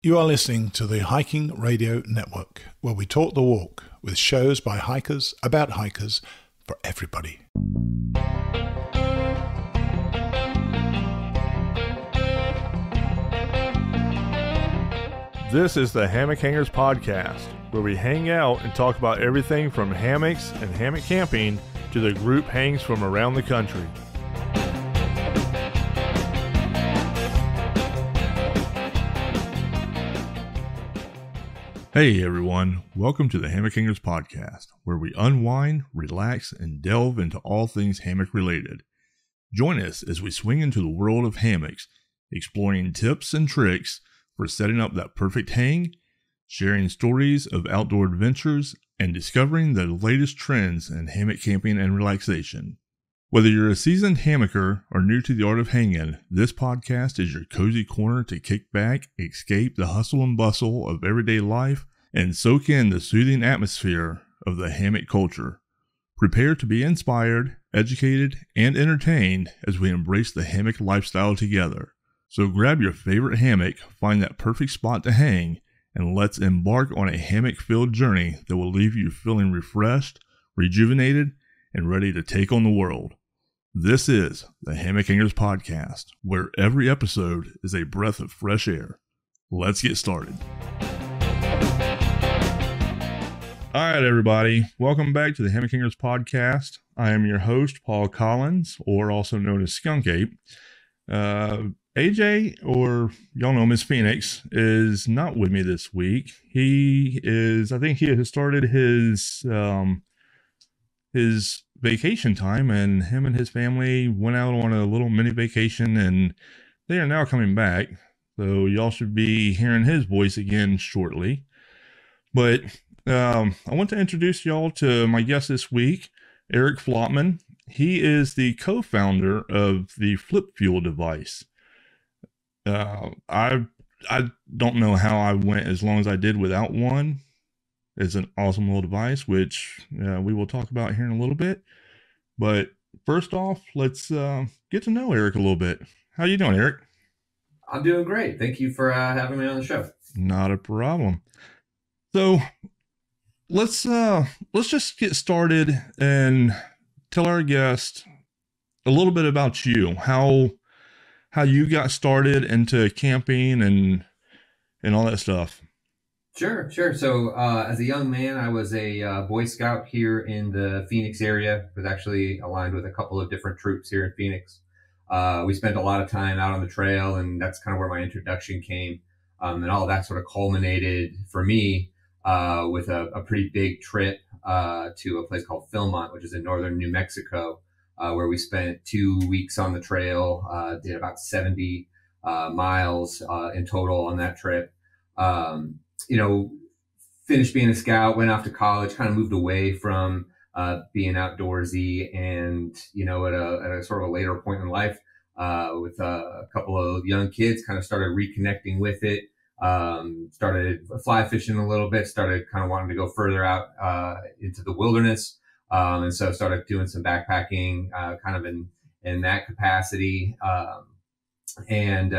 You are listening to the Hiking Radio Network, where we talk the walk with shows by hikers, about hikers, for everybody. This is the Hammock Hangers Podcast, where we hang out and talk about everything from hammocks and hammock camping to the group hangs from around the country. Hey everyone, welcome to the Hammock Hangers Podcast, where we unwind, relax, and delve into all things hammock related. Join us as we swing into the world of hammocks, exploring tips and tricks for setting up that perfect hang, sharing stories of outdoor adventures, and discovering the latest trends in hammock camping and relaxation. Whether you're a seasoned hammocker or new to the art of hanging, this podcast is your cozy corner to kick back, escape the hustle and bustle of everyday life, and soak in the soothing atmosphere of the hammock culture. Prepare to be inspired, educated, and entertained as we embrace the hammock lifestyle together. So grab your favorite hammock, find that perfect spot to hang, and let's embark on a hammock-filled journey that will leave you feeling refreshed, rejuvenated, and ready to take on the world. This is the Hammock Hangers Podcast, where every episode is a breath of fresh air. Let's get started. All right, everybody. Welcome back to the Hammock Hangers Podcast. I am your host, Paul Collins, or also known as Skunkape. AJ, or y'all know him as Pheonix, is not with me this week. I think he has started his vacation time, and him and his family went out on a little mini vacation, and they are now coming back. So y'all should be hearing his voice again shortly. But I want to introduce y'all to my guest this week, Eric Flottmann. He is the co-founder of the FlipFuel device. I don't know how I went as long as I did without one. It's an awesome little device, which we will talk about here in a little bit. But first off, let's get to know Eric a little bit. How you doing, Eric? I'm doing great. Thank you for having me on the show. Not a problem. So let's just get started and tell our guest a little bit about you. How you got started into camping and all that stuff. Sure. So as a young man, I was a Boy Scout here in the Phoenix area. I was actually aligned with a couple of different troops here in Phoenix. We spent a lot of time out on the trail, and that's kind of where my introduction came. And all of that sort of culminated for me with a pretty big trip to a place called Philmont, which is in northern New Mexico, where we spent 2 weeks on the trail, did about 70 miles in total on that trip. Finished being a scout, went off to college, kind of moved away from being outdoorsy, and at a sort of a later point in life, with a couple of young kids, kind of started reconnecting with it. Started fly fishing a little bit, started kind of wanting to go further out into the wilderness, and so started doing some backpacking, kind of in that capacity, and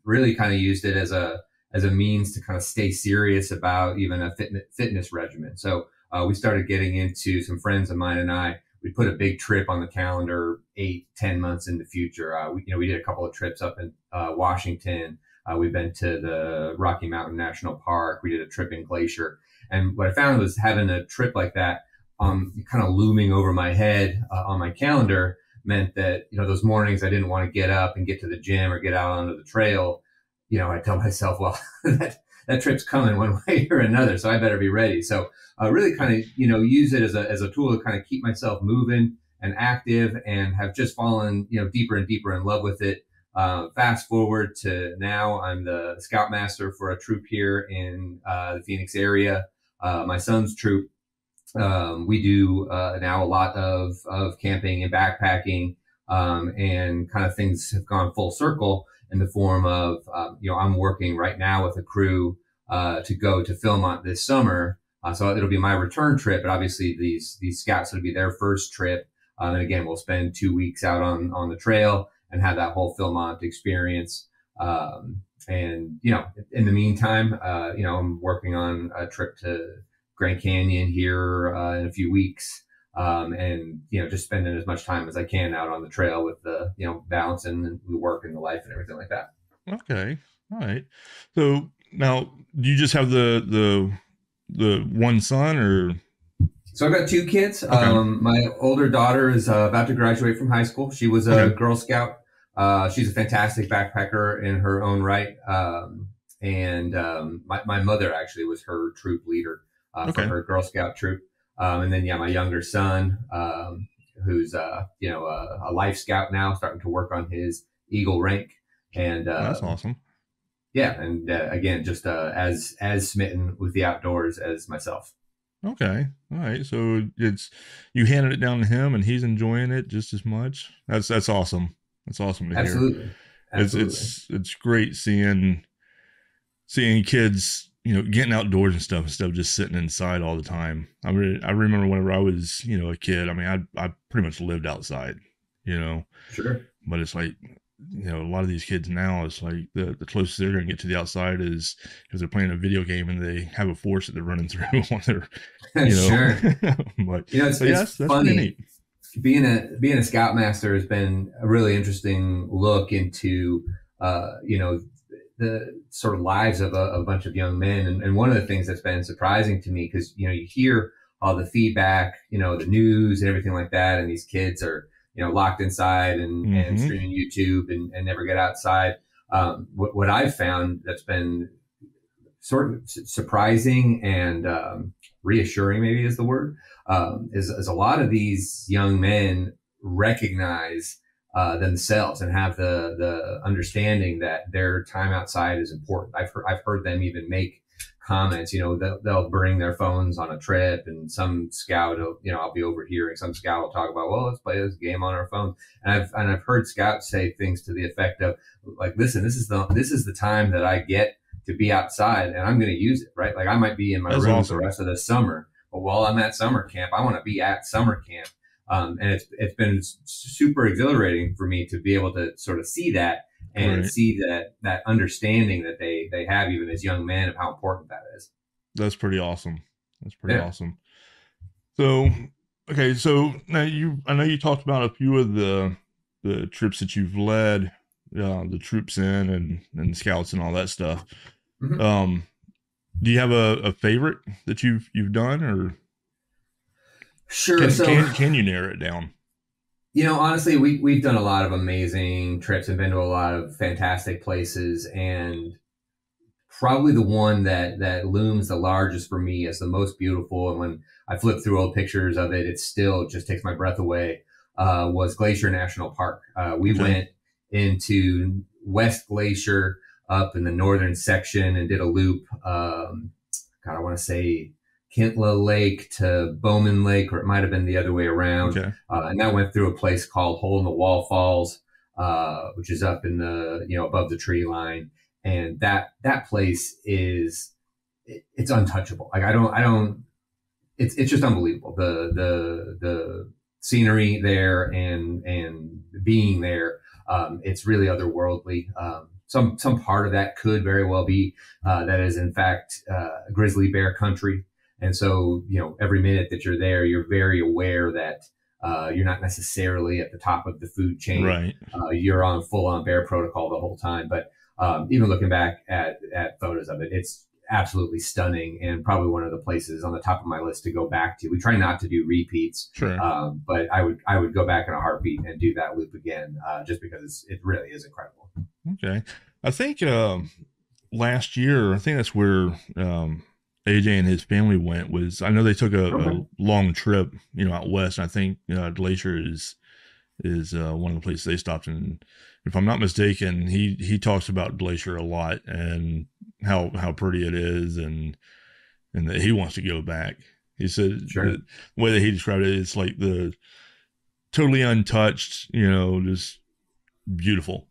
really kind of used it as a means to kind of stay serious about even a fitness regimen. So we started getting into, some friends of mine and I, we put a big trip on the calendar 8-10 months in the future. We did a couple of trips up in Washington. We've been to the Rocky Mountain National Park. We did a trip in Glacier. And what I found was having a trip like that kind of looming over my head on my calendar meant that, those mornings I didn't want to get up and get to the gym or get out onto the trail. I tell myself, well, that trip's coming one way or another, so I better be ready. So really kind of, use it as a tool to kind of keep myself moving and active, and have just fallen, deeper and deeper in love with it. Fast forward to now, I'm the scoutmaster for a troop here in the Phoenix area. My son's troop. We do now a lot of camping and backpacking, and kind of things have gone full circle in the form of, I'm working right now with a crew to go to Philmont this summer. So it'll be my return trip, but obviously these scouts, it'll be their first trip. And again, we'll spend 2 weeks out on the trail and have that whole Philmont experience. And, in the meantime, I'm working on a trip to Grand Canyon here in a few weeks. And, just spending as much time as I can out on the trail with the, balancing the work and the life and everything like that. Okay. All right. So now, do you just have the one son, or? So I've got two kids. Okay. My older daughter is about to graduate from high school. She was a Girl Scout. She's a fantastic backpacker in her own right. And my mother actually was her troop leader for her Girl Scout troop. And then, my younger son, who's, a Life Scout now, starting to work on his Eagle rank. And that's awesome. Yeah. And again, just as smitten with the outdoors as myself. Okay. All right. So you handed it down to him and he's enjoying it just as much. That's awesome. That's awesome to hear. Absolutely. It's great seeing kids, getting outdoors and stuff instead of just sitting inside all the time. I remember whenever I was, a kid, I mean, I pretty much lived outside, Sure. But it's like, a lot of these kids now, it's like the closest they're going to get to the outside is because they're playing a video game and they have a force that they're running through on their, Sure. But it's that's funny. Neat. Being a Scoutmaster has been a really interesting look into, the sort of lives of a bunch of young men. And one of the things that's been surprising to me, because, you hear all the feedback, the news and everything like that. And these kids are, locked inside and streaming YouTube and never get outside. What I've found that's been sort of surprising and reassuring, maybe is the word, is a lot of these young men recognize themselves and have the understanding that their time outside is important. I've heard them even make comments, they'll bring their phones on a trip, and some scout will, I'll be overhearing some scout will talk about, well, let's play this game on our phone. And I've heard scouts say things to the effect of like, listen, this is the time that I get to be outside and I'm going to use it, right? Like I might be in my room the rest of the summer, but while I'm at summer camp, I want to be at summer camp. And it's been super exhilarating for me to be able to sort of see that and see that understanding that they have even as young men of how important that is. That's pretty awesome. That's pretty awesome. So, okay. So now I know you talked about a few of the trips that you've led, the troops in and scouts and all that stuff. Mm-hmm. Do you have a favorite that you've done, or? Sure. Can you narrow it down? Honestly, we've done a lot of amazing trips and been to a lot of fantastic places, and probably the one that looms the largest for me as the most beautiful, and when I flip through old pictures of it, it still just takes my breath away, was Glacier National Park. We went into West Glacier up in the northern section and did a loop. I want to say Kintla Lake to Bowman Lake, or it might have been the other way around. Okay. And that went through a place called Hole in the Wall Falls, which is up in the, above the tree line. And that place it's untouchable. Like it's just unbelievable. The scenery there and being there, it's really otherworldly. Some part of that could very well be, that is in fact, grizzly bear country. And so, every minute that you're there, you're very aware that you're not necessarily at the top of the food chain. Right. You're on full-on bear protocol the whole time. But even looking back at photos of it, it's absolutely stunning and probably one of the places on the top of my list to go back to. We try not to do repeats, sure. But I would go back in a heartbeat and do that loop again, just because it really is incredible. Okay. I think last year, I think that's where AJ and his family went. I know they took a long trip, out west. I think Glacier is one of the places they stopped in. If I'm not mistaken, he talks about Glacier a lot and how pretty it is, and that he wants to go back. He said the way that he described it, it's like the totally untouched, just beautiful.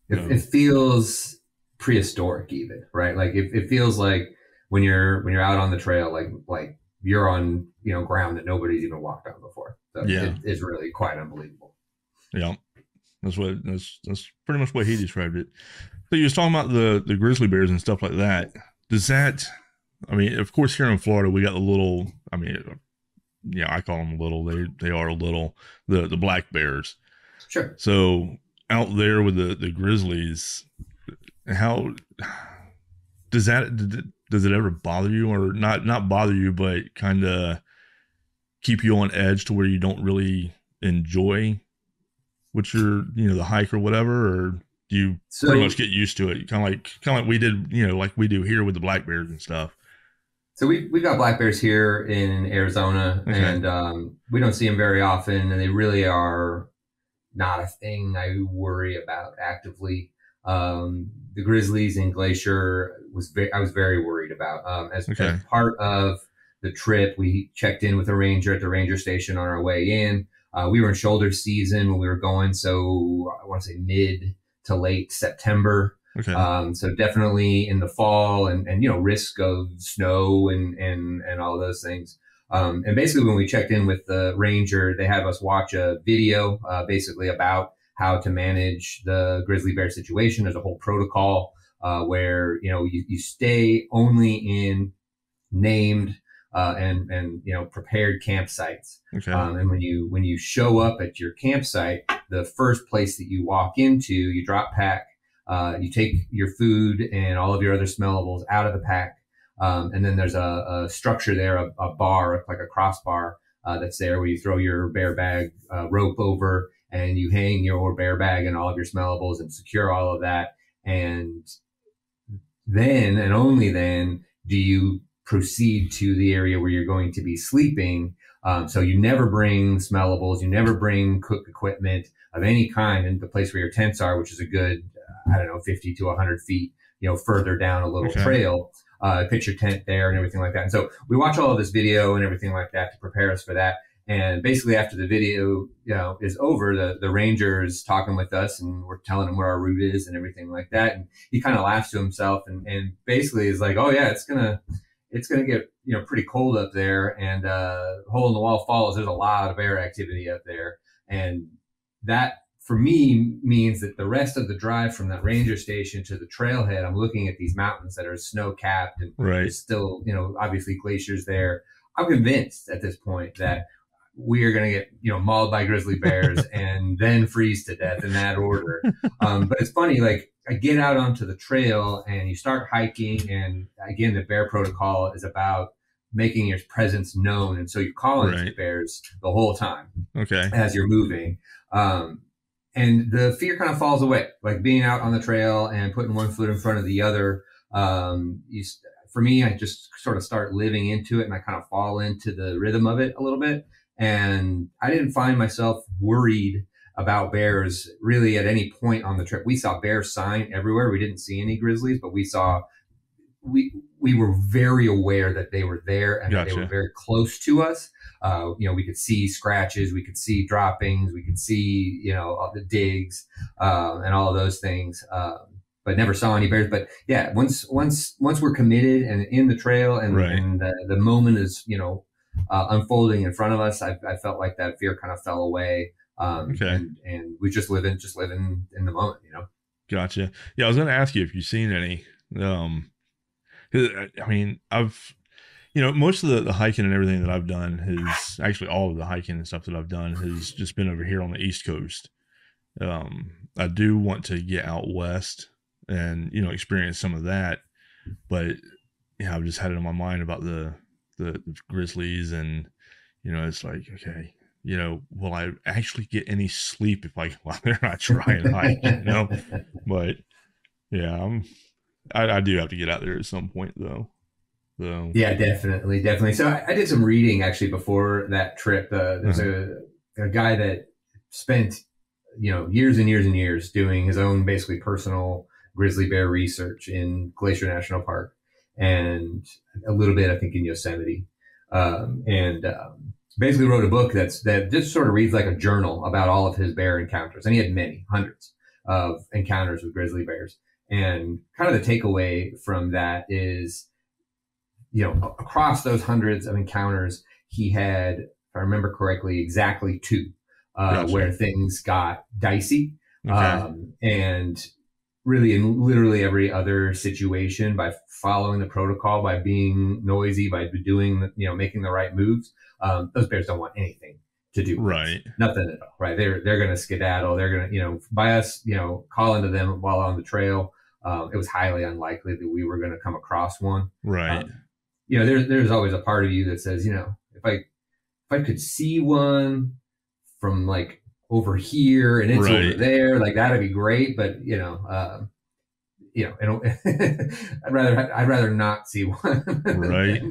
It feels prehistoric even, right? Like it feels like when you're out on the trail, like you're on, ground that nobody's even walked on before. So it's really quite unbelievable. Yeah. That's pretty much what he described it. So you was talking about the grizzly bears and stuff like that. Does that, I mean, of course, here in Florida, we got the little, I mean, yeah, I call them little. They are little, the black bears. Sure. So out there with the grizzlies, how does it ever bother you, or not bother you, but kind of keep you on edge to where you don't really enjoy what you're, the hike or whatever, or do you pretty much get used to it? Kind of like we did, like we do here with the black bears and stuff. So we've got black bears here in Arizona, okay. And we don't see them very often, and they really are not a thing I worry about actively. The grizzlies in Glacier I was very worried about. As part of the trip, we checked in with a ranger at the ranger station on our way in. We were in shoulder season when we were going, so I want to say mid to late September. Okay. So definitely in the fall and risk of snow and all those things. And basically when we checked in with the ranger, they have us watch a video basically about how to manage the grizzly bear situation. There's a whole protocol where you stay only in named and prepared campsites. Okay. And when you show up at your campsite, the first place that you walk into, you drop pack. You take your food and all of your other smellables out of the pack. And then there's a structure there, a bar, like a crossbar that's there where you throw your bear bag rope over and you hang your bear bag and all of your smellables and secure all of that. And then and only then do you proceed to the area where you're going to be sleeping. So you never bring smellables, you never bring cook equipment of any kind into the place where your tents are, which is a good 50 to 100 feet, further down a little trail. Pitch your tent there and everything like that. And so we watch all of this video and everything like that to prepare us for that. And basically after the video, is over, the ranger's talking with us and we're telling him where our route is and everything like that. And he kind of laughs to himself and basically is like, oh yeah, it's going to get, pretty cold up there, and hole in the wall falls. There's a lot of bear activity up there. And that for me means that the rest of the drive from that ranger station to the trailhead, I'm looking at these mountains that are snow capped and there's still, obviously glaciers there. I'm convinced at this point that we are going to get, mauled by grizzly bears and then freeze to death in that order. But it's funny, like I get out onto the trail and you start hiking, and again, the bear protocol is about making your presence known. And so you call on these bears the whole time as you're moving. And the fear kind of falls away, like being out on the trail and putting one foot in front of the other. For me, I just sort of start living into it and I kind of fall into the rhythm of it a little bit. And I didn't find myself worried about bears really at any point on the trip. We saw bear sign everywhere. We didn't see any grizzlies, but we were very aware that they were there and that they were very close to us. We could see scratches, we could see droppings, we could see, all the digs, and all of those things. But never saw any bears. But yeah, once we're committed and in the trail and the moment is, unfolding in front of us, I felt like that fear kind of fell away. And we just live in the moment, Gotcha. Yeah. I was going to ask you if you've seen any, I mean, I've, most of the hiking and everything that I've done has actually all of the hiking and stuff that I've done has just been over here on the East Coast. I do want to get out west and, experience some of that, but I've just had it in my mind about the grizzlies and, it's like, okay, will I actually get any sleep if I go out there and I try and hike, but yeah, I do have to get out there at some point though. So yeah, definitely. So I did some reading actually before that trip. There's a guy that spent, years and years and years doing his own basically personal grizzly bear research in Glacier National Park and a little bit, I think, in Yosemite. Basically wrote a book that just sort of reads like a journal about all of his bear encounters. And he had many, hundreds of encounters with grizzly bears. And kind of the takeaway from that is, across those hundreds of encounters, he had, if I remember correctly, exactly 2 where things got dicey. And really in literally every other situation by following the protocol, by being noisy, by doing, making the right moves. Those bears don't want anything to do with us. Right. Nothing at all, right? They're going to skedaddle. They're going to, by us, calling to them while on the trail. It was highly unlikely that we were going to come across one. Right. There's always a part of you that says, if I could see one from like over here and it's over there, like that'd be great. But I'd rather not see one. Right.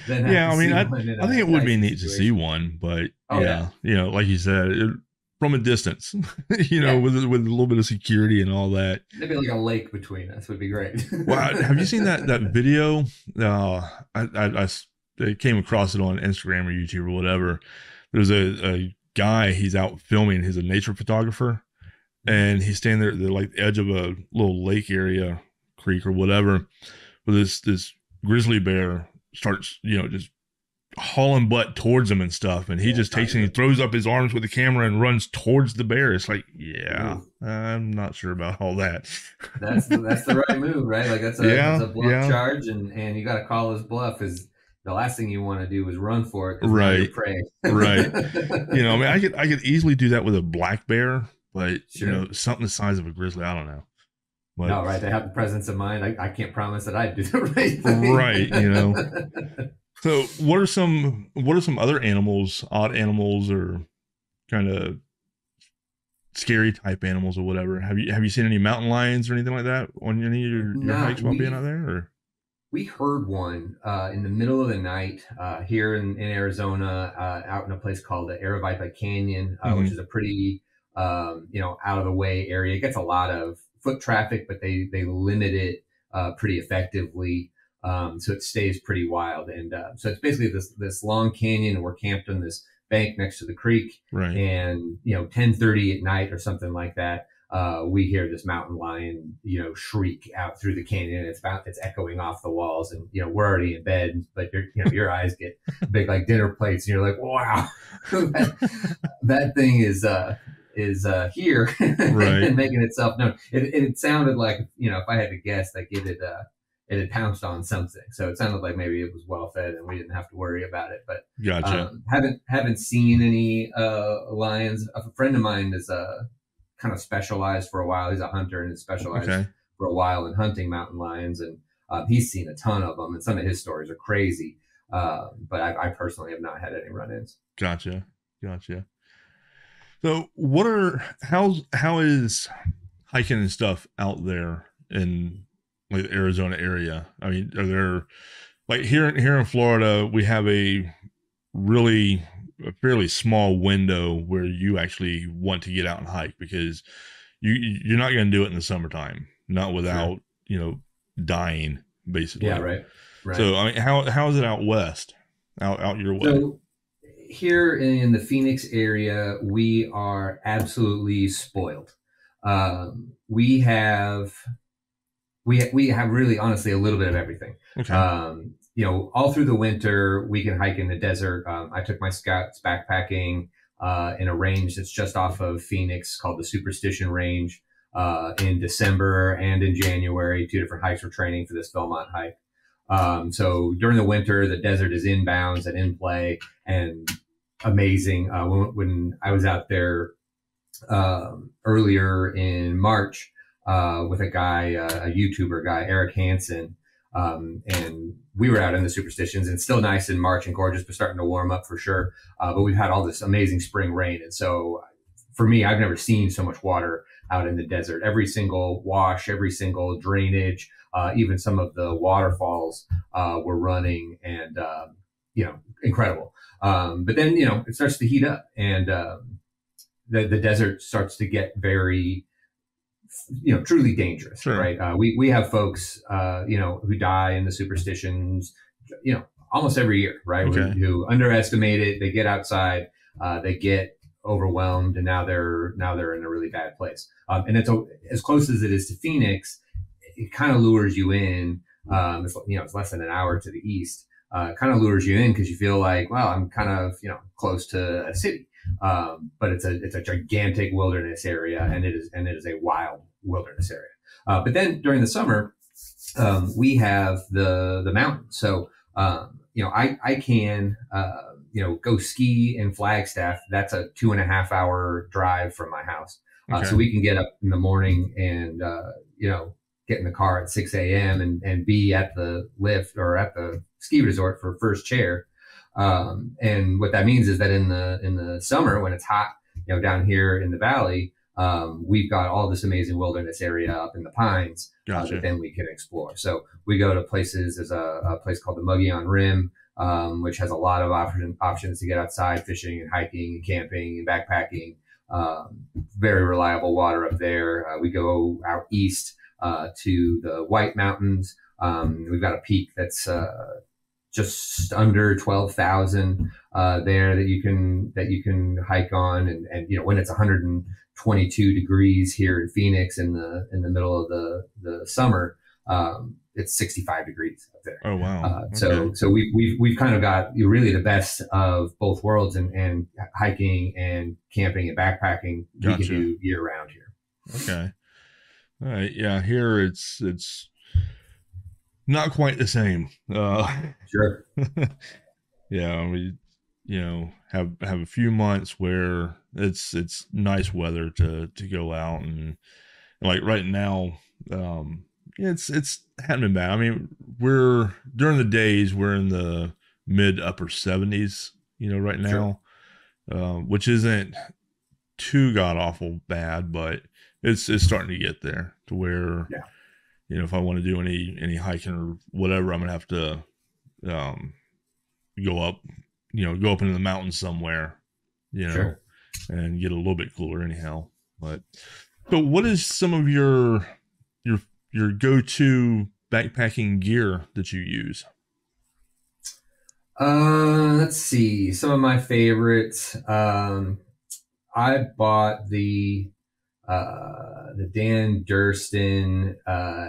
than I mean, I think it would be neat to see one, but like you said, from a distance, with a little bit of security and all that. Maybe like a lake between us would be great. Well, have you seen that video? I came across it on Instagram or YouTube or whatever. There's a guy, he's out filming. He's a nature photographer, and he's standing there at the like edge of a little lake area, creek or whatever, where this grizzly bear starts, just hauling butt towards him and stuff, and he just takes and he throws up his arms with the camera and runs towards the bear. It's like, I'm not sure about all that. That's the right move, right? Like that's a bluff charge, and you got to call his bluff. Is the last thing you want to do is run for it, right? Prey. Right. I mean, I could easily do that with a black bear, but something the size of a grizzly, I don't know. But, no, right? They have the presence of mind. I can't promise that I'd do the right thing. Right. So what are some other animals, odd animals, or kind of scary type animals or whatever? Have you seen any mountain lions or anything like that on any of your hikes while being out there? Or? We heard one in the middle of the night here in Arizona, out in a place called the Aravaipa Canyon, which is a pretty, out of the way area. It gets a lot of foot traffic, but they limit it pretty effectively. So it stays pretty wild. And so it's basically this long canyon, and we're camped on this bank next to the creek. Right. And, 10:30 at night or something like that, we hear this mountain lion, shriek out through the canyon. It's echoing off the walls, and, we're already in bed, but your eyes get big like dinner plates, and you're like, wow, that thing is here and making itself known. It sounded like, if I had to guess, like it had pounced on something. So it sounded like maybe it was well fed and we didn't have to worry about it. But gotcha. Haven't seen any lions. A friend of mine is kind of specialized for a while. He's a hunter and is specialized for a while in hunting mountain lions, and he's seen a ton of them, and some of his stories are crazy. But I personally have not had any run-ins. Gotcha. So how is hiking and stuff out there in like the Arizona area? I mean, are there, like here in Florida, we have a fairly small window where you actually want to get out and hike, because you're not going to do it in the summertime, not without, dying basically. Yeah. Right. So, I mean, how is it out west, out your way? So here in the Phoenix area, we are absolutely spoiled. We have really, honestly, a little bit of everything. Okay. All through the winter, we can hike in the desert. I took my scouts backpacking in a range that's just off of Phoenix called the Superstition Range in December and in January. 2 different hikes for training for this Philmont hike. So during the winter, the desert is inbounds and in play and amazing. When I was out there earlier in March, with a guy, a YouTuber guy, Eric Hansen. And we were out in the Superstitions, and still nice in March and gorgeous, but starting to warm up for sure. But we've had all this amazing spring rain. And so for me, I've never seen so much water out in the desert. Every single wash, every single drainage, even some of the waterfalls were running, and, incredible. But then, it starts to heat up, and the desert starts to get very, truly dangerous, sure. Right? We have folks, who die in the Superstitions, almost every year, right? Okay. Who underestimate it. They get outside, they get overwhelmed, and now they're in a really bad place. And it's as close as it is to Phoenix, it kind of lures you in. It's less than an hour to the east. Kind of lures you in because you feel like, well, I'm kind of, close to a city. But it's a gigantic wilderness area, and it is a wild wilderness area. But then during the summer, we have the mountains. So, I can, go ski in Flagstaff. That's a 2.5 hour drive from my house. Okay. So we can get up in the morning and, get in the car at 6 a.m. and be at the lift or at the ski resort for first chair. And what that means is that in the summer when it's hot, down here in the valley, we've got all this amazing wilderness area up in the pines that then we can explore. So we go to places. There's a place called the Mogollon Rim, which has a lot of options to get outside, fishing and hiking and camping and backpacking. Very reliable water up there. We go out east to the White Mountains. We've got a peak that's just under 12,000 there that you can hike on, and when it's 122 degrees here in Phoenix in the middle of the summer, it's 65 degrees up there. Oh wow! So we've kind of got really the best of both worlds, and hiking and camping and backpacking we can do year round here. Okay. All right. Yeah. Here it's not quite the same. Sure. Yeah. We, have a few months where it's nice weather to go out, and like right now, it hasn't been bad. I mean, during the days we're in the mid upper 70s, right now, which isn't too god awful bad, but it's starting to get there to where, if I want to do any hiking or whatever, I'm gonna have to go up into the mountains somewhere, and get a little bit cooler anyhow. But what is some of your go-to backpacking gear that you use? Let's see. Some of my favorites. I bought the Dan Durston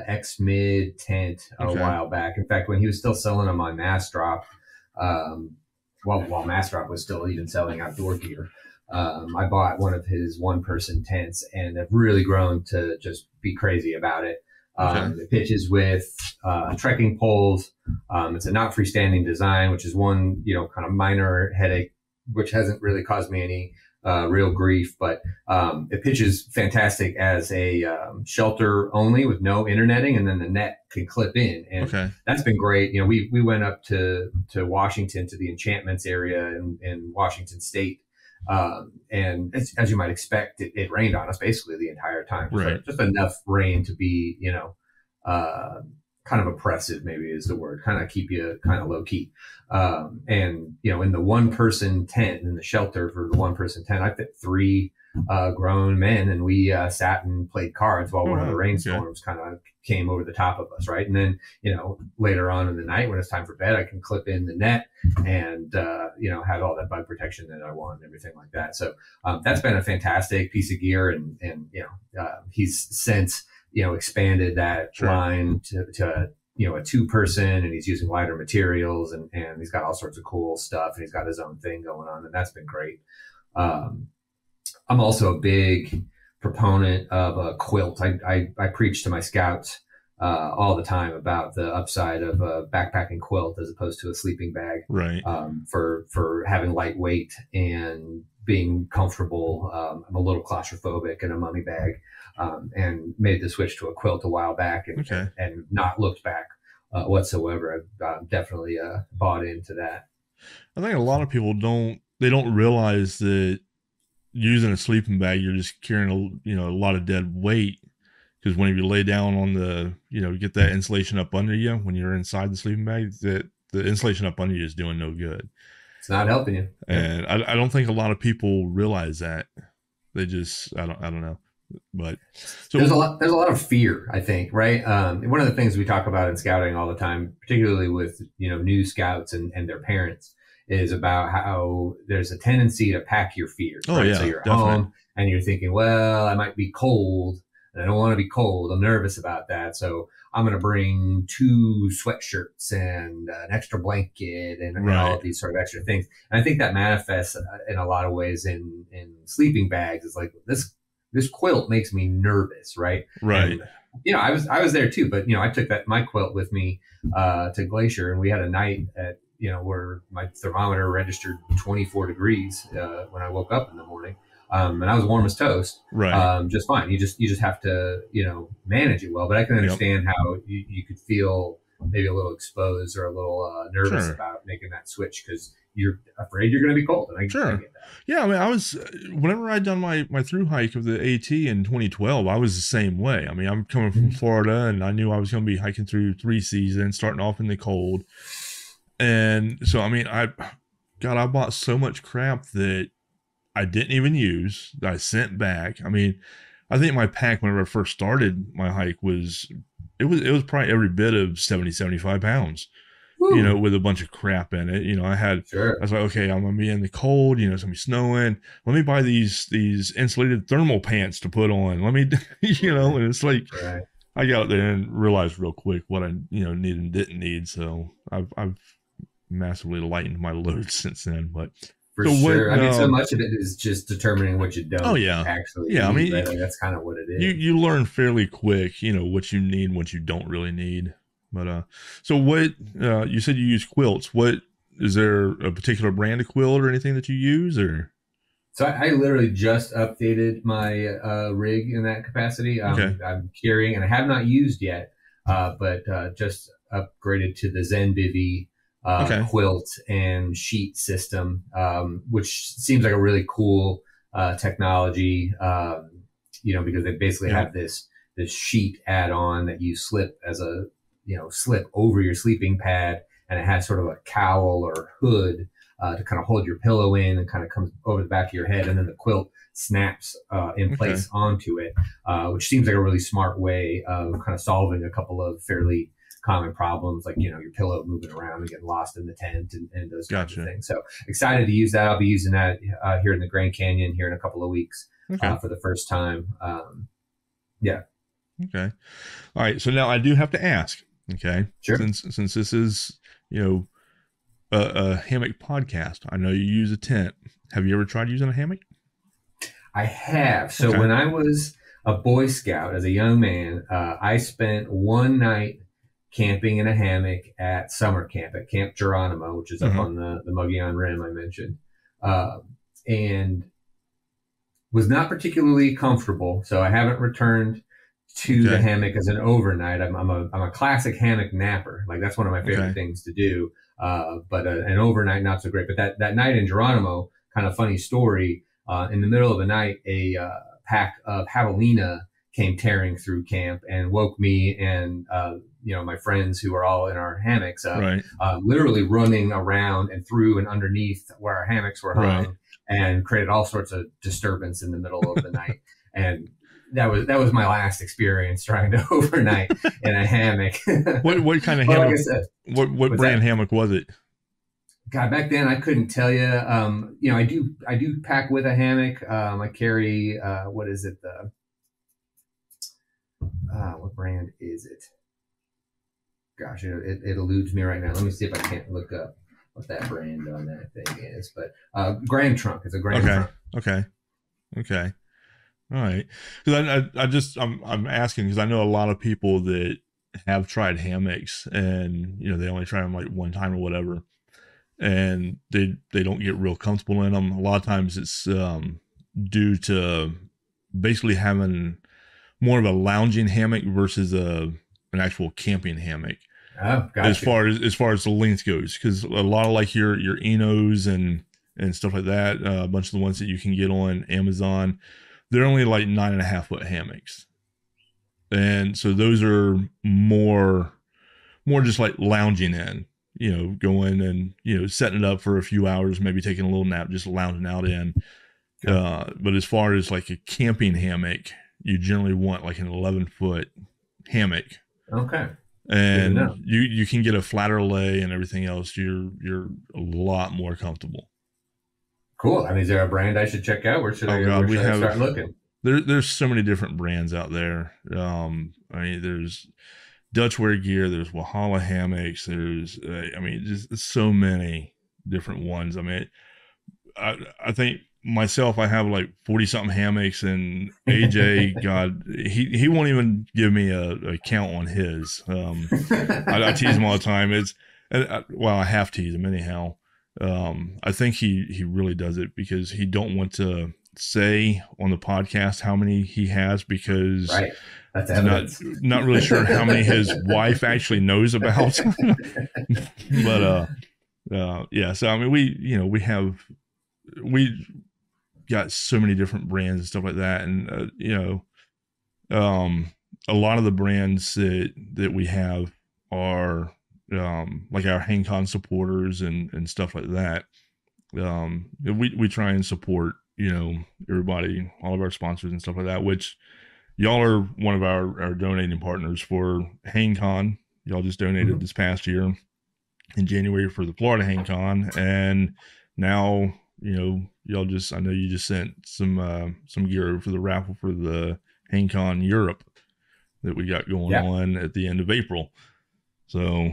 X-Mid tent a while back. In fact, when he was still selling them on Massdrop, while Massdrop was still even selling outdoor gear, I bought one of his one-person tents and have really grown to just be crazy about it. It pitches with trekking poles. It's a not freestanding design, which is one kind of minor headache, which hasn't really caused me any real grief, but it pitches fantastic as a shelter only with no internetting, and then the net can clip in, and that's been great. We went up to Washington, to the Enchantments area in Washington State, and as you might expect, it rained on us basically the entire time. Just enough rain to be kind of oppressive, maybe is the word, kind of keep you kind of low key. And, in the one-person tent, in the shelter for the one-person tent, I fit 3 grown men, and we sat and played cards while one of the rainstorms kind of came over the top of us, right? And then, later on in the night when it's time for bed, I can clip in the net and, have all that bug protection that I want and everything like that. So that's been a fantastic piece of gear, and he's since expanded that line to a 2-person, and he's using lighter materials, and he's got all sorts of cool stuff, and he's got his own thing going on, and that's been great. I'm also a big proponent of a quilt. I preach to my scouts all the time about the upside of a backpacking quilt as opposed to a sleeping bag, right? For having lightweight and being comfortable. I'm a little claustrophobic in a mummy bag. And made the switch to a quilt a while back, and not looked back whatsoever. I've definitely bought into that. I think a lot of people don't realize that using a sleeping bag, you're just carrying a lot of dead weight, because when you lay down on the get that insulation up under you when you're inside the sleeping bag, that the insulation up under you is doing no good. It's not helping you. And I don't think a lot of people realize that. They just I don't know. But so there's a lot of fear, I think, right? One of the things we talk about in scouting all the time, particularly with new scouts and their parents, is about how there's a tendency to pack your fears. Oh, right? yeah, So you're definitely. home and you're thinking, well, I might be cold, and I don't want to be cold. I'm nervous about that, so I'm going to bring 2 sweatshirts and an extra blanket and all of these sort of extra things. And I think that manifests in a lot of ways in sleeping bags. It's like this quilt makes me nervous, right? Right. And I was there too, but I took my quilt with me to Glacier, and we had a night at where my thermometer registered 24 degrees when I woke up in the morning, and I was warm as toast, right? Just fine. You just have to manage it well. But I can understand how you could feel maybe a little exposed or a little nervous about making that switch because you're afraid you're going to be cold. And I get that. Yeah, I mean, I was whenever I'd done my through hike of the AT in 2012, I was the same way. I mean, I'm coming from Florida, and I knew I was going to be hiking through 3 seasons, starting off in the cold, and so I mean, I bought so much crap that I didn't even use, that I sent back. I mean, I think my pack whenever I first started my hike was probably every bit of 75 pounds. Woo. With a bunch of crap in it. I was like, okay, I'm going to be in the cold, it's going to be snowing. Let me buy these insulated thermal pants to put on. Let me, and it's like, I got out there and realized real quick what I, needed and didn't need. So I've massively lightened my load since then, but. For sure. I mean, so much of it is just determining what you don't actually need. I mean, right? Like, that's kind of what it is. You learn fairly quick, what you need and what you don't really need. But so what you said you use quilts. What is there a particular brand of quilt or anything that you use, or? So I literally just updated my rig in that capacity. I'm carrying, and I have not used yet, but just upgraded to the Zenbivy quilt and sheet system, which seems like a really cool technology. Because they basically have this sheet add-on that you slip as a slip over your sleeping pad, and it has sort of a cowl or hood to kind of hold your pillow in and kind of comes over the back of your head, and then the quilt snaps in place onto it, which seems like a really smart way of kind of solving a couple of fairly common problems, like your pillow moving around and getting lost in the tent and those kinds of things. So excited to use that. I'll be using that here in the Grand Canyon here in a couple of weeks for the first time. Okay. All right. So now I do have to ask. Okay. Sure. Since this is, a hammock podcast, I know you use a tent. Have you ever tried using a hammock? I have. So when I was a Boy Scout as a young man, I spent one night camping in a hammock at summer camp at Camp Geronimo, which is up on the Mogollon Rim I mentioned, and was not particularly comfortable. So I haven't returned to the hammock as an overnight. I'm a classic hammock napper. Like, that's one of my favorite things to do. But an overnight, not so great. But that night in Geronimo, kind of funny story. In the middle of the night, a pack of javelina came tearing through camp and woke me and my friends who are all in our hammocks literally running around and through and underneath where our hammocks were hung, and created all sorts of disturbance in the middle of the night. And that was my last experience trying to overnight in a hammock. What kind of hammock? Like I said, what brand hammock was it? God, back then I couldn't tell you. I do pack with a hammock. I carry what is it? What brand is it? Gosh, it eludes me right now. Let me see if I can't look up what that brand on that thing is. But Grand Trunk. It's a Grand Trunk. Okay. All right. Because I'm asking because I know a lot of people that have tried hammocks and they only try them like one time or whatever, and they don't get real comfortable in them. A lot of times it's due to basically having more of a lounging hammock versus an actual camping hammock. Oh, gotcha. As far as the length goes, because a lot of like your Enos and stuff like that, a bunch of the ones that you can get on Amazon, they're only like 9.5 foot hammocks, and so those are more just like lounging in, going and setting it up for a few hours, maybe taking a little nap, just lounging out in. But as far as like a camping hammock, you generally want like an 11-foot hammock. Okay. And you can get a flatter lay and everything else. You're a lot more comfortable. Cool. I mean, is there a brand I should check out? Where should I start looking? There's so many different brands out there. I mean, there's Dutch Wear Gear, there's Walhalla hammocks, there's just so many different ones. I mean, I think myself, I have like 40 something hammocks, and AJ, God, he won't even give me a count on his. I tease him all the time. Well, I have to tease him anyhow. I think he really does it because he don't want to say on the podcast how many he has, because right. That's not really sure how many his wife actually knows about. But yeah, so I mean, we got so many different brands and stuff like that, and a lot of the brands that we have are like our HangCon supporters and stuff like that. We try and support everybody, all of our sponsors and stuff like that, which y'all are one of our donating partners for HangCon. Y'all just donated this past year in January for the Florida HangCon, and now y'all I know you just sent some gear over for the raffle for the HangCon Europe that we got going on at the end of April. So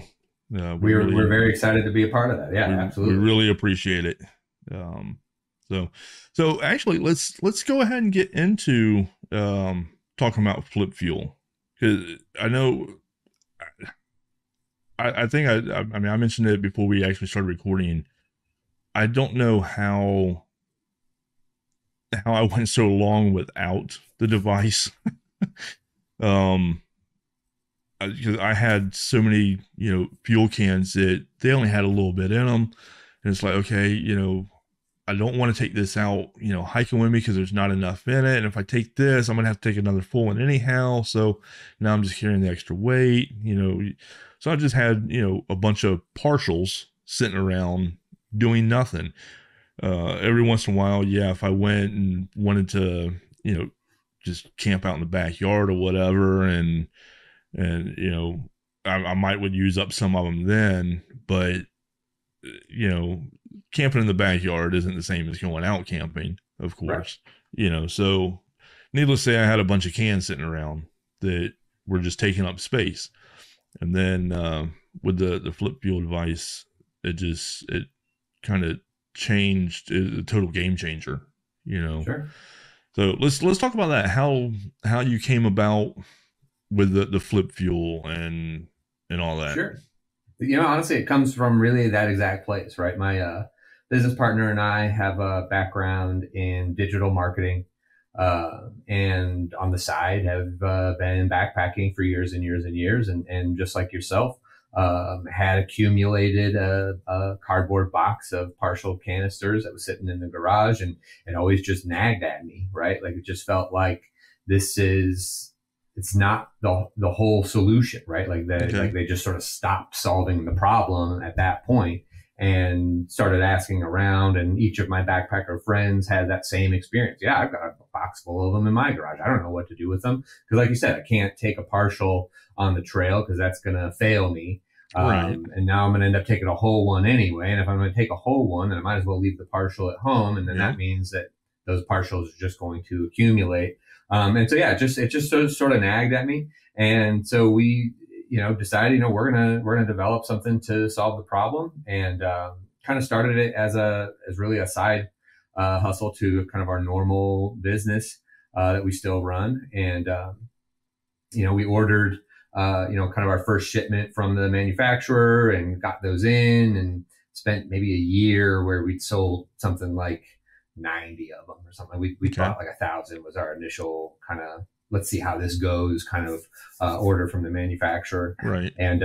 we're very excited to be a part of that. Yeah, absolutely. We really appreciate it. So actually, let's go ahead and get into talking about FlipFuel, because I know I think I mean I mentioned it before we actually started recording. I don't know how I went so long without the device. Because I had so many fuel cans that they only had a little bit in them, and it's like, okay, I don't want to take this out hiking with me because there's not enough in it, and if I take this, I'm gonna have to take another full one anyhow, so now I'm just carrying the extra weight. So I just had a bunch of partials sitting around doing nothing. Every once in a while, if I went and wanted to just camp out in the backyard or whatever, and I might would use up some of them then, but camping in the backyard isn't the same as going out camping, of course. Right. So needless to say, I had a bunch of cans sitting around that were just taking up space. And then with the FlipFuel device, it kind of changed, a total game changer, Sure. So let's talk about that. How you came about with the FlipFuel and all that. Sure. Honestly, it comes from really that exact place, right? My business partner and I have a background in digital marketing, and on the side have been backpacking for years and years and years, and just like yourself, had accumulated a cardboard box of partial canisters that was sitting in the garage, and it always just nagged at me, right? Like it just felt like it's not the whole solution, right? Like that, like they just sort of stopped solving the problem at that point and started asking around. And each of my backpacker friends had that same experience. Yeah, I've got a box full of them in my garage. I don't know what to do with them. Cause like you said, I can't take a partial on the trail cause that's going to fail me. Right. And now I'm going to end up taking a whole one anyway. And if I'm going to take a whole one, then I might as well leave the partial at home. And then that means that those partials are just going to accumulate. And so, it just sort of nagged at me. And so we, decided, we're going to develop something to solve the problem, and kind of started it as really a side hustle to kind of our normal business that we still run. And, we ordered, kind of our first shipment from the manufacturer and got those in, and spent maybe a year where we'd sold something like 90 of them or something. We thought like 1,000 was our initial kind of, let's see how this goes kind of order from the manufacturer. Right. And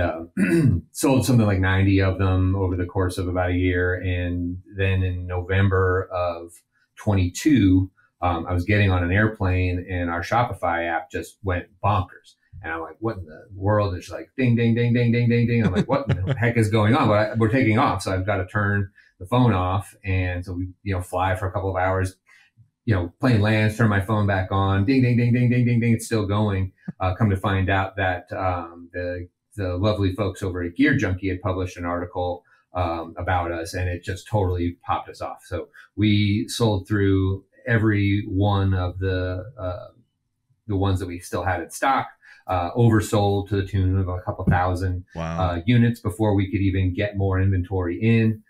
sold something like 90 of them over the course of about a year. And then in November of 22, I was getting on an airplane and our Shopify app just went bonkers. And I'm like, what in the world? And she's like, ding, ding, ding, ding, ding, ding, ding. I'm like, what in the heck is going on? But we're taking off. So I've got to turn the phone off. And so we, fly for a couple of hours, plane lands, turn my phone back on, ding, ding, ding, ding, ding, ding, ding. It's still going. Come to find out that the lovely folks over at Gear Junkie had published an article about us, and it just totally popped us off. So we sold through every one of the ones that we still had in stock, oversold to the tune of a couple thousand units before we could even get more inventory in.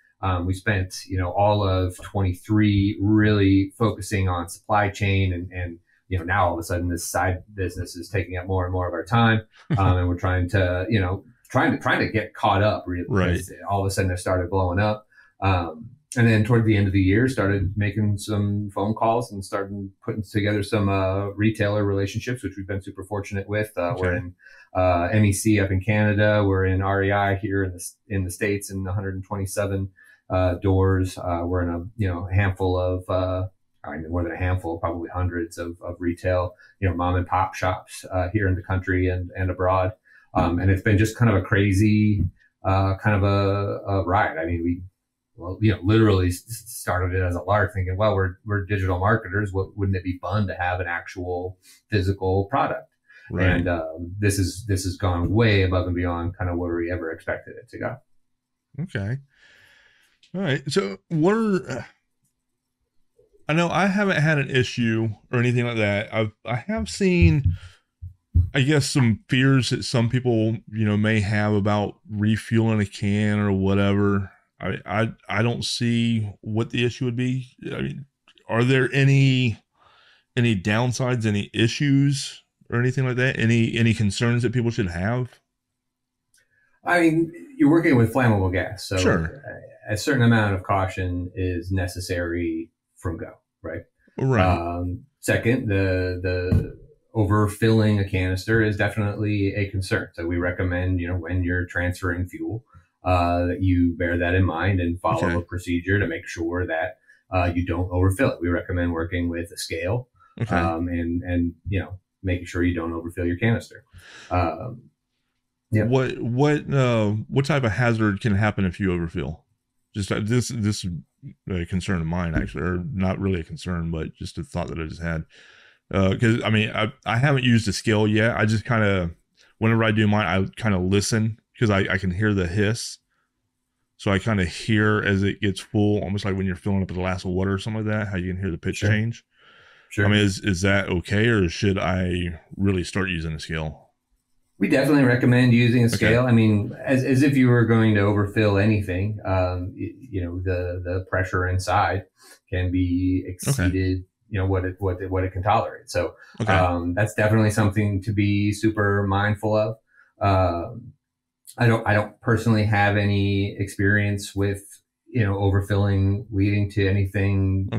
We spent, all of 23 really focusing on supply chain and now all of a sudden this side business is taking up more and more of our time. And we're trying to get caught up really. Right. All of a sudden it started blowing up. And then toward the end of the year, started making some phone calls and started putting together some retailer relationships, which we've been super fortunate with. We're in MEC up in Canada. We're in REI here in the States in 127 doors. We're in a handful of, more than a handful, probably hundreds of retail, mom and pop shops here in the country and abroad. And it's been just kind of a crazy kind of a ride. I mean, we literally started it as a lark, thinking, well, we're digital marketers. Wouldn't it be fun to have an actual physical product? Right. And this has gone way above and beyond kind of where we ever expected it to go. Okay. All right. So I know I haven't had an issue or anything like that. I have seen, I guess, some fears that some people, may have about refueling a can or whatever. I don't see what the issue would be. I mean, are there any downsides, any issues or anything like that? Any concerns that people should have? I mean, you're working with flammable gas, so sure, a certain amount of caution is necessary from go, right? Right. Second, the overfilling a canister is definitely a concern. So we recommend, when you're transferring fuel, that you bear that in mind and follow a procedure to make sure that you don't overfill it. We recommend working with a scale, and making sure you don't overfill your canister. Yeah. What type of hazard can happen if you overfill? Just this is a concern of mine, actually, or not really a concern, but just a thought that I just had. Because I haven't used a scale yet. I just kind of, whenever I do mine, I kind of listen because I can hear the hiss. So I kind of hear as it gets full, almost like when you're filling up a glass of water or something like that, how you can hear the pitch change. Sure. I mean, is that okay, or should I really start using a scale? We definitely recommend using a scale. Okay. I mean, as if you were going to overfill anything, the pressure inside can be exceeded, what it can tolerate. So that's definitely something to be super mindful of. I don't personally have any experience with, overfilling leading to anything,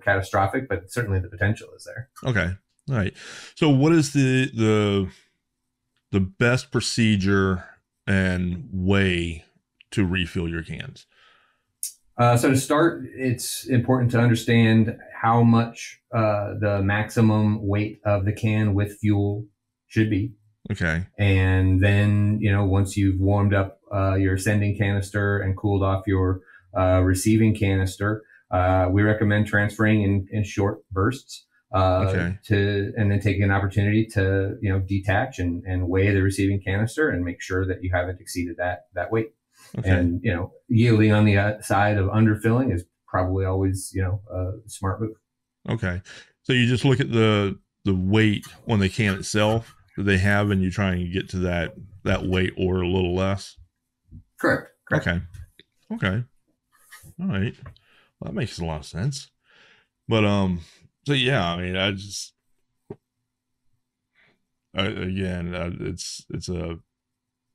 catastrophic, but certainly the potential is there. Okay. All right. So what is the best procedure and way to refill your cans? So to start, it's important to understand how much the maximum weight of the can with fuel should be. Okay. And then, once you've warmed up your sending canister and cooled off your receiving canister, we recommend transferring in short bursts. And then taking an opportunity to, detach and weigh the receiving canister and make sure that you haven't exceeded that weight. Okay. And, yielding on the side of underfilling is probably always, a smart move. Okay. So you just look at the weight on the can itself that they have, and you try and get to that weight or a little less. Correct. Okay. All right. Well, that makes a lot of sense. But, so yeah, I mean, it's a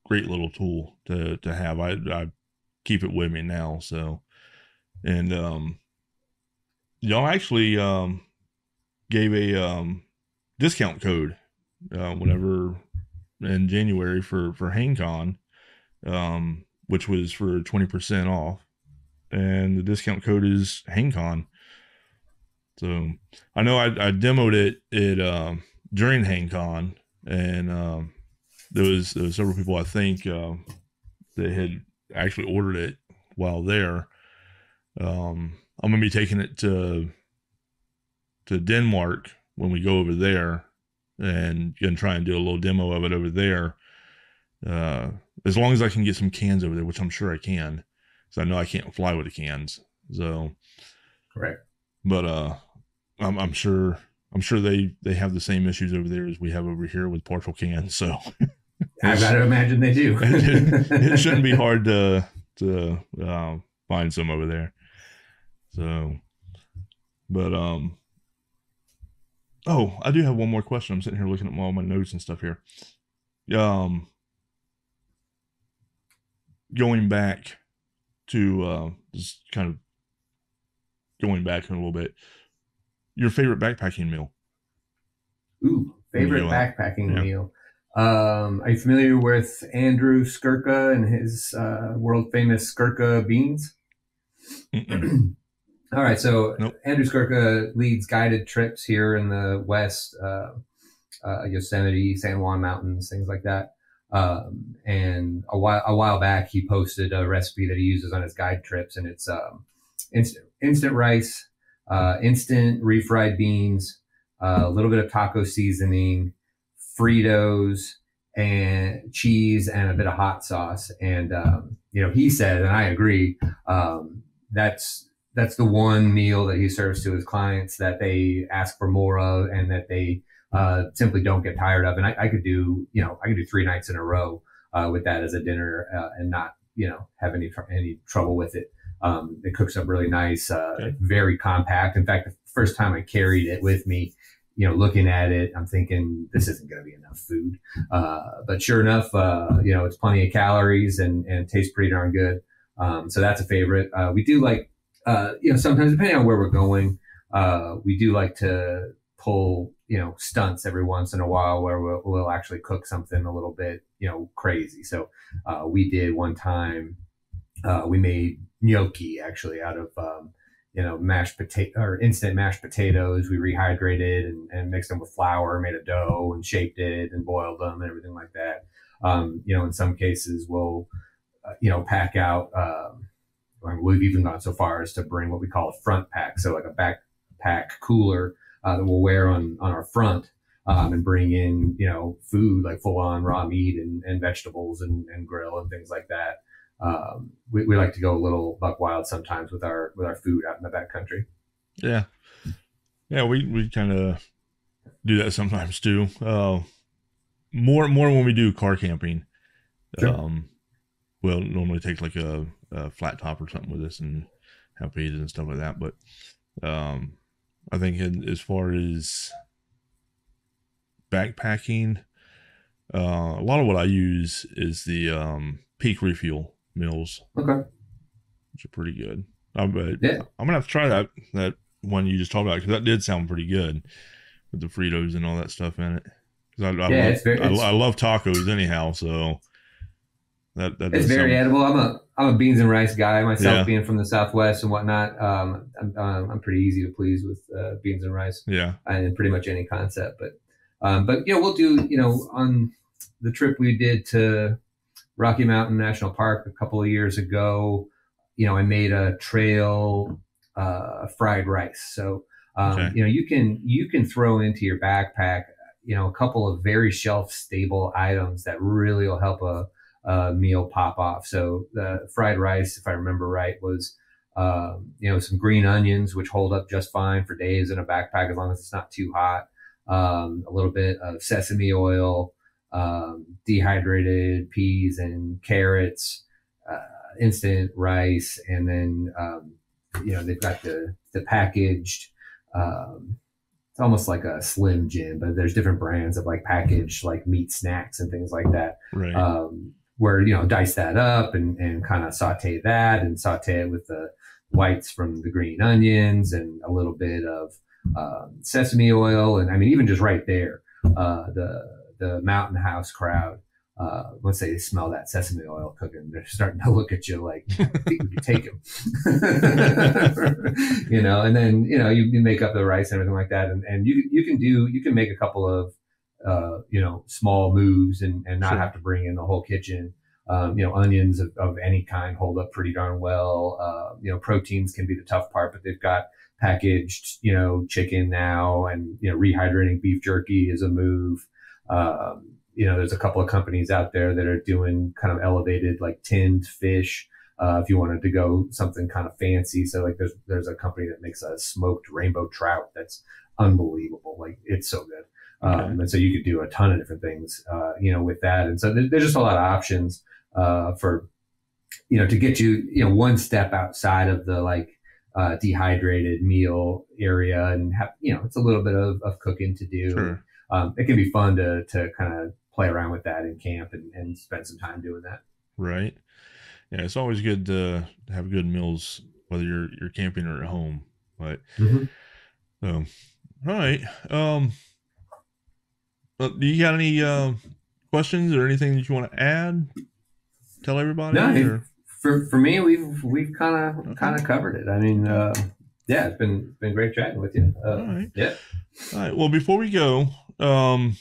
great little tool to have. I keep it with me now. So, and, y'all actually, gave a, discount code, whenever in January for HangCon, which was for 20% off, and the discount code is HangCon. So I know I demoed it during HangCon, and there was several people, I think, that had actually ordered it while there. I'm gonna be taking it to Denmark when we go over there, and gonna try and do a little demo of it over there. As long as I can get some cans over there, which I'm sure I can, because I know I can't fly with the cans. So, correct. But I'm sure they have the same issues over there as we have over here with partial cans. So I gotta imagine they do. It shouldn't be hard to find some over there. So, but oh, I do have one more question. I'm sitting here looking at all my notes and stuff here. Going back to just kind of going back in a little bit, your favorite backpacking meal? Ooh, favorite backpacking meal. Are you familiar with Andrew Skurka and his world famous Skurka beans? All right, so nope. Andrew Skurka leads guided trips here in the West, Yosemite, San Juan Mountains, things like that. And a while back, he posted a recipe that he uses on his guide trips, and it's instant rice, instant refried beans, a little bit of taco seasoning, Fritos, and cheese, and a bit of hot sauce. And he said, and I agree, that's the one meal that he serves to his clients that they ask for more of, and that they simply don't get tired of. And I could do 3 nights in a row with that as a dinner and not have any trouble with it. It cooks up really nice, very compact. In fact, the first time I carried it with me, looking at it, I'm thinking this isn't going to be enough food. But sure enough, it's plenty of calories and tastes pretty darn good. So that's a favorite. We do like, sometimes depending on where we're going, we do like to pull, stunts every once in a while where we'll actually cook something a little bit, crazy. So, we did one time, we made gnocchi actually out of, mashed potato or instant mashed potatoes. We rehydrated and mixed them with flour, made a dough and shaped it and boiled them and everything like that. In some cases we'll, pack out, we've even gone so far as to bring what we call a front pack. So like a backpack cooler that we'll wear on our front and bring in, food like full on raw meat and vegetables and grill and things like that. We like to go a little buck wild sometimes with our food out in the backcountry. Yeah. Yeah. We kind of do that sometimes too. More when we do car camping. Sure. We'll normally take like a flat top or something with us and have pizzas and stuff like that. But I think as far as backpacking, a lot of what I use is the Peak Refuel meals. Okay. Which are pretty good. I'm gonna have to try that one you just talked about, because that did sound pretty good with the Fritos and all that stuff in it. Because I love tacos anyhow, so that it's very edible. I'm a beans and rice guy myself, being from the Southwest and whatnot. I'm pretty easy to please with beans and rice. Yeah, and pretty much any concept. But we'll do on the trip we did to Rocky Mountain National Park a couple of years ago. I made a trail fried rice. So you can throw into your backpack a couple of very shelf stable items that really will help a meal pop off. So the fried rice, if I remember right, was some green onions, which hold up just fine for days in a backpack as long as it's not too hot. A little bit of sesame oil, dehydrated peas and carrots, instant rice, and then they've got the packaged. It's almost like a Slim Jim, but there's different brands of like packaged like meat snacks and things like that. Right. Where dice that up and kind of saute that and saute it with the whites from the green onions and a little bit of sesame oil. And I mean, even just right there, the Mountain House crowd, once they smell that sesame oil cooking, they're starting to look at you like, I think we could take him. And then you make up the rice and everything like that, and you can make a couple of small moves and not have to bring in the whole kitchen. Onions of any kind hold up pretty darn well. Proteins can be the tough part, but they've got packaged chicken now, and rehydrating beef jerky is a move. There's a couple of companies out there that are doing kind of elevated like tinned fish. If you wanted to go something kind of fancy. So like there's a company that makes a smoked rainbow trout that's unbelievable. Like it's so good. And so you could do a ton of different things, with that. And so there's just a lot of options for to get you, one step outside of the dehydrated meal area, and have, it's a little bit of cooking to do. Sure. It can be fun to kind of play around with that in camp and spend some time doing that. Right. Yeah, it's always good to have good meals, whether you're camping or at home. But all right. Do you got any questions or anything that you want to add? Tell everybody. No, for me, we've kind of covered it. I mean, yeah, it's been great chatting with you. All right. Yeah. All right. Well, before we go, what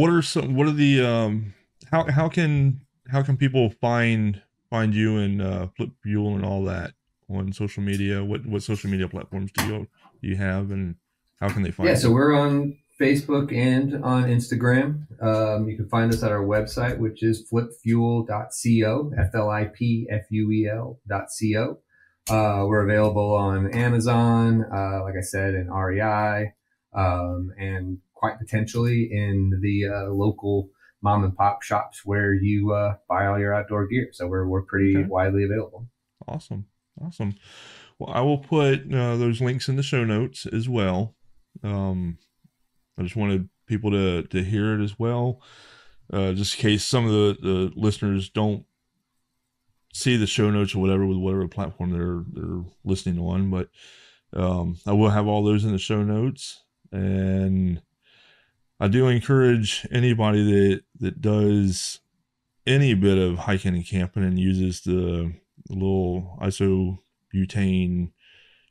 are the how can people find you and FlipFuel and all that on social media? What social media platforms do you have, and how can they find you? So we're on Facebook and on Instagram. You can find us at our website, which is flipfuel.co, FlipFuel.co. We're available on Amazon, like I said, in REI, and quite potentially in the local mom and pop shops where you buy all your outdoor gear. So we're pretty widely available. Awesome. Well, I will put those links in the show notes as well. I just wanted people to hear it as well, just in case some of the listeners don't see the show notes or whatever with whatever platform they're listening on. But I will have all those in the show notes, and I do encourage anybody that does any bit of hiking and camping and uses the little isobutane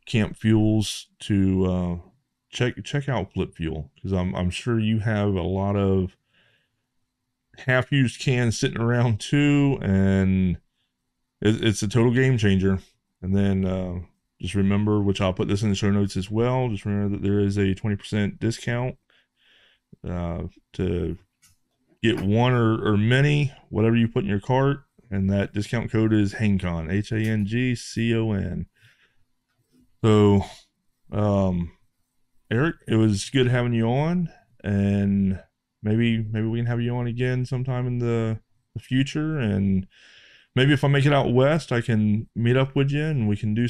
camp fuels to check out FlipFuel, because I'm sure you have a lot of half-used cans sitting around too, and it's a total game changer. And then just remember, which I'll put this in the show notes as well, just remember that there is a 20% discount to get one or many, whatever you put in your cart, and that discount code is HANGCON, HANGCON. So Eric, it was good having you on, and maybe we can have you on again sometime in the future, and maybe if I make it out west, I can meet up with you and we can do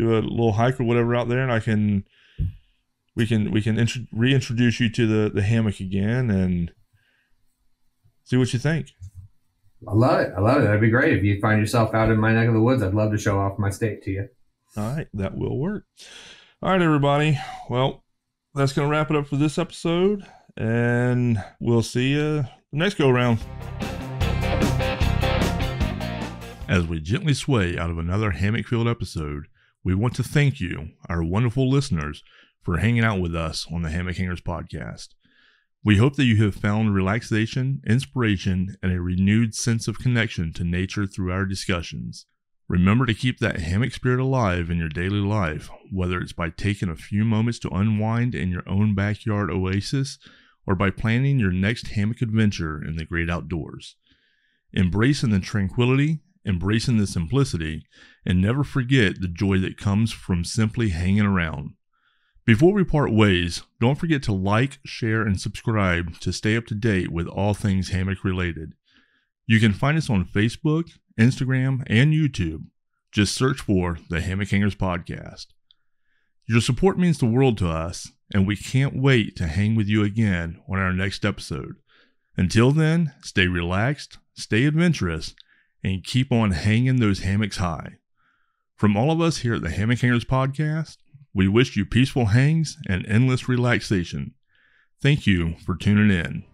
a little hike or whatever out there, and we can reintroduce you to the hammock again and see what you think. I love it. That'd be great. If you find yourself out in my neck of the woods, I'd love to show off my state to you. All right, that will work. All right, everybody. Well, that's going to wrap it up for this episode, and we'll see you the next go around. As we gently sway out of another hammock-filled episode, we want to thank you, our wonderful listeners, for hanging out with us on the Hammock Hangers podcast. We hope that you have found relaxation, inspiration, and a renewed sense of connection to nature through our discussions. Remember to keep that hammock spirit alive in your daily life, whether it's by taking a few moments to unwind in your own backyard oasis or by planning your next hammock adventure in the great outdoors. Embracing the tranquility, embracing the simplicity, and never forget the joy that comes from simply hanging around. Before we part ways, don't forget to like, share, and subscribe to stay up to date with all things hammock related. You can find us on Facebook, Instagram, and YouTube. Just search for the Hammock Hangers Podcast. Your support means the world to us, and we can't wait to hang with you again on our next episode. Until then, stay relaxed, stay adventurous, and keep on hanging those hammocks high. From all of us here at the Hammock Hangers Podcast, we wish you peaceful hangs and endless relaxation. Thank you for tuning in.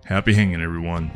Happy hanging, everyone.